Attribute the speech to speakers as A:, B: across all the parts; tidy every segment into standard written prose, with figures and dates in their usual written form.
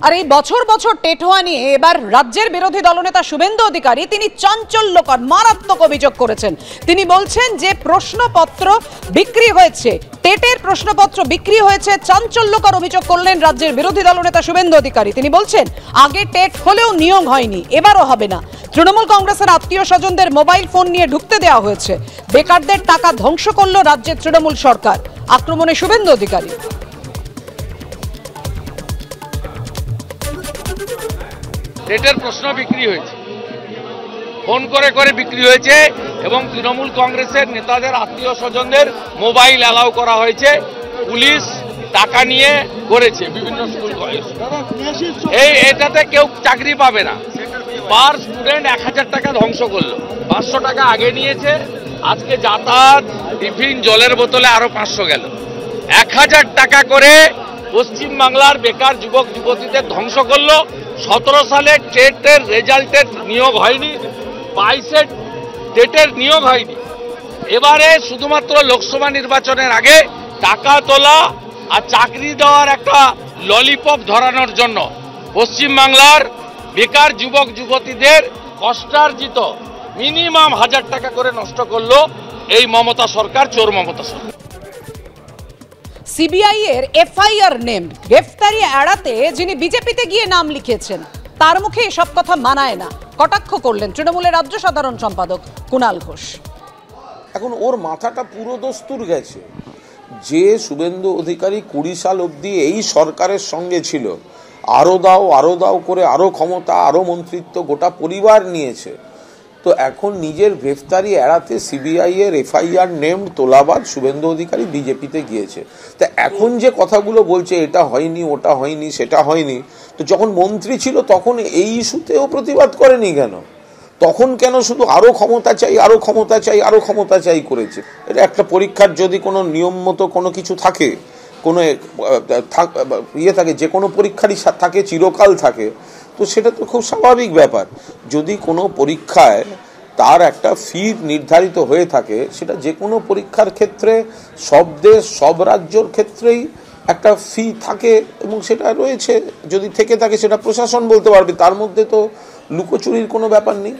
A: আর এই বছর বছর টেট হওয়া নিয়ে এবার রাজ্যের বিরোধী দলনেতা শুভেন্দু অধিকারী তিনি চাঞ্চল্যকর মারাত্মক অভিযোগ করেছেন। তিনি বলছেন যে প্রশ্নপত্র বিক্রি হয়েছে, টেটের প্রশ্নপত্র বিক্রি হয়েছে, চাঞ্চল্যকর অভিযোগ করলেন রাজ্যের বিরোধী দলনেতা শুভেন্দু অধিকারী। তিনি বলছেন আগে টেট হলেও নিয়োগ হয়নি, এবারও হবে না। তৃণমূল কংগ্রেসের আত্মীয় স্বজনদের মোবাইল ফোন নিয়ে ঢুকতে দেওয়া হয়েছে, বেকারদের টাকা ধ্বংস করল রাজ্যের তৃণমূল সরকার। আক্রমণে শুভেন্দু অধিকারী।
B: টেটের প্রশ্ন বিক্রি হয়েছে, ফোন করে করে বিক্রি হয়েছে এবং তৃণমূল কংগ্রেসের নেতাদের আত্মীয় স্বজনদের মোবাইল অ্যালাউ করা হয়েছে। পুলিশ টাকা নিয়ে করেছে বিভিন্ন স্কুল কলেজ। এটাতে কেউ চাকরি পাবে না। পার স্টুডেন্ট 1000 টাকা ধ্বংস করলো। 500 টাকা আগে নিয়েছে, আজকে যাতায়াত, টিফিন, জলের বোতলে আরো 500 গেল। 1000 টাকা করে পশ্চিম বাংলার বেকার যুবক যুবতীদের ধ্বংস করলো। 17 সালে টেটের রেজাল্টের নিয়োগ হয়নি, 22-এ টেটের নিয়োগ হয়নি। এবারে শুধুমাত্র লোকসভা নির্বাচনের আগে টাকা তোলা আর চাকরি দেওয়ার একটা ললিপপ ধরানোর জন্য পশ্চিম বাংলার বেকার যুবক যুবতীদের কষ্টার্জিত মিনিমাম 1000 টাকা করে নষ্ট করলো এই মমতা সরকার, চোর মমতা সরকার।
A: সিবিআই এর এফআইআর নেম গ্রেফতারি এড়াতে যিনি বিজেপিতে গিয়ে নাম লিখেছেন তার মুখে এসব কথা মানায় না, কটাক্ষ করলেন তৃণমূলের রাজ্য সাধারণ সম্পাদক কুণাল ঘোষ।
C: এখন ওর মাথাটা পুরো দস্তুর গেছে। যে শুভেন্দু অধিকারী 20 সাল অবধি এই সরকারের সঙ্গে ছিল, আরো দাও করে আরো ক্ষমতা, আরো মন্ত্রিত্ব, গোটা পরিবার নিয়েছে, তো এখন নিজের গ্রেফতারি এড়াতে সিবিআই এর এফআইআর নেম তোলাবাদ শুভেন্দু অধিকারী বিজেপিতে গিয়েছে। তা এখন যে কথাগুলো বলছে এটা হয়নি, ওটা হয়নি, সেটা হয়নি, তো যখন মন্ত্রী ছিল তখন এই ইস্যুতেও প্রতিবাদ করেনি কেন? তখন কেন শুধু আরো ক্ষমতা চাই, আরো ক্ষমতা চাই, আরো ক্ষমতা চাই করেছে? এটা একটা পরীক্ষার যদি কোনো নিয়ম মতো কোনো কিছু থাকে, কোনো ইয়ে থাকে, যে কোনো পরীক্ষারই থাকে, চিরকাল থাকে, তো সেটা তো খুব স্বাভাবিক ব্যাপার। যদি কোনো পরীক্ষায় তার একটা ফি নির্ধারিত হয়ে থাকে, সেটা যে কোনো পরীক্ষার ক্ষেত্রে সব দেশ, সব রাজ্যর ক্ষেত্রেই একটা ফি থাকে এবং সেটা রয়েছে। যদি থেকে থাকে সেটা প্রশাসন বলতে পারবে, তার মধ্যে তো লুকোচুরির কোনো ব্যাপার নেই।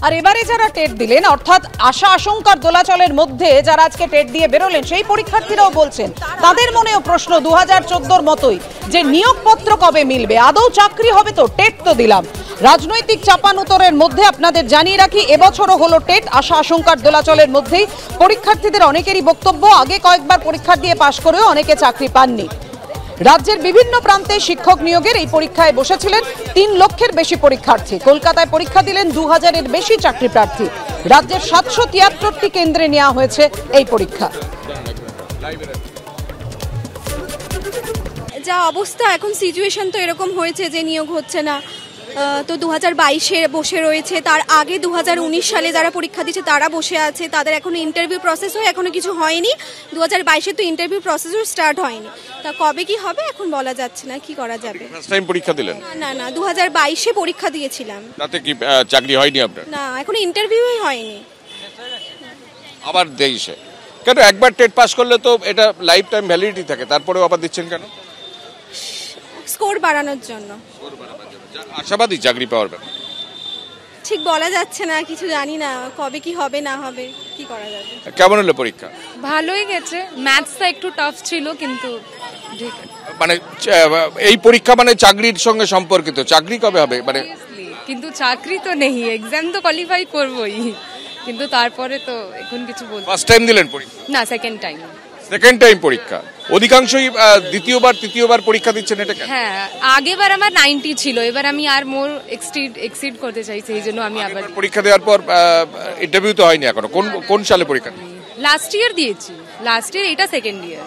A: আর এবারে যারা টেট দিলেন, অর্থাৎ আশা আশঙ্কার দোলাচলের মধ্যে যারা আজকে টেট দিয়ে বেরোলেন, সেই পরীক্ষার্থীরাও বলছেন তাদের মনেও প্রশ্ন 2014-র মতোই, যে নিয়োগপত্র কবে মিলবে, আদৌ চাকরি হবে তো? টেট তো দিলাম। রাজনৈতিক চাপানুতরের মধ্যে আপনাদের জানিয়ে রাখি, এবছরও হলো টেট। আশা আশঙ্কার দোলাচলের মধ্যেই পরীক্ষার্থীদের অনেকেরই বক্তব্য, আগে কয়েকবার পরীক্ষা দিয়ে পাশ করেও অনেকে চাকরি পাননি। রাজ্যের বিভিন্ন প্রান্তে শিক্ষক নিয়োগের এই পরীক্ষায় বসেছিলেন 3 লক্ষের বেশি পরীক্ষার্থী। কলকাতায় পরীক্ষা দিলেন 2000-এর বেশি চাকরি প্রার্থী। রাজ্যের 773টি কেন্দ্রে নেওয়া হয়েছে এই পরীক্ষা।
D: যা অবস্থা এখন, সিচুয়েশন তো এরকম হয়েছে যে নিয়োগ হচ্ছে না। তো 2022-এ বসে রয়েছে, তার আগে 2019 সালে যারা পরীক্ষা দিচ্ছে তারা বসে আছে, তাদের এখনো ইন্টারভিউ প্রসেসও এখনো কিছু হয়নি। 2022-এ তো ইন্টারভিউ প্রসেসও স্টার্ট হয়নি, তা কবে কি হবে এখন বলা যাচ্ছে না, কি করা যাবে।
E: ফার্স্ট টাইম পরীক্ষা দিলেন?
D: না 2022-এ পরীক্ষা দিয়েছিলাম।
E: তাতে কি চাকরি হয়নি আপনার?
D: না, এখনো ইন্টারভিউই হয়নি।
E: আবার 23-এ কেন? একবার টেট পাস করলে তো এটা লাইফ টাইম ভ্যালিডিটি থাকে, তারপরেও আবার দিচ্ছেন কেন?
D: স্কোর বাড়ানোর জন্য।
E: আশাবাদী চাকরি পাওয়ার ব্যাপার?
D: ঠিক বলা যাচ্ছে না, কিছু জানি না কবে কি হবে না হবে, কি করা যাবে।
E: কেমন হলো পরীক্ষা?
F: ভালোই গেছে, ম্যাথসটা একটু টাফ ছিল কিন্তু ঠিক।
E: মানে এই পরীক্ষা মানে চাকরির সঙ্গে সম্পর্কিত, চাকরি কবে হবে মানে?
F: কিন্তু চাকরি তো নেই, এক্সাম তো কোয়ালিফাই করবই, কিন্তু তারপরে তো এখন কিছু বলতে।
E: ফার্স্ট টাইম দিলেন পরীক্ষা?
F: না, সেকেন্ড টাইম
E: পরীক্ষা। অধিকাংশই তৃতীয়বার পরীক্ষা দিচ্ছেন, এটা কেন?
F: হ্যাঁ, আগেবার আমার 90 ছিল, এবার আমি আর মোর এক্সিড করতে চাইছি, এই জন্য আমি আবার
E: পরীক্ষা দেওয়ার পর ইন্টারভিউ তো হয়নি এখনো। কোন সালে পরীক্ষা?
F: লাস্ট ইয়ার দিয়েছি, এটা সেকেন্ড ইয়ার।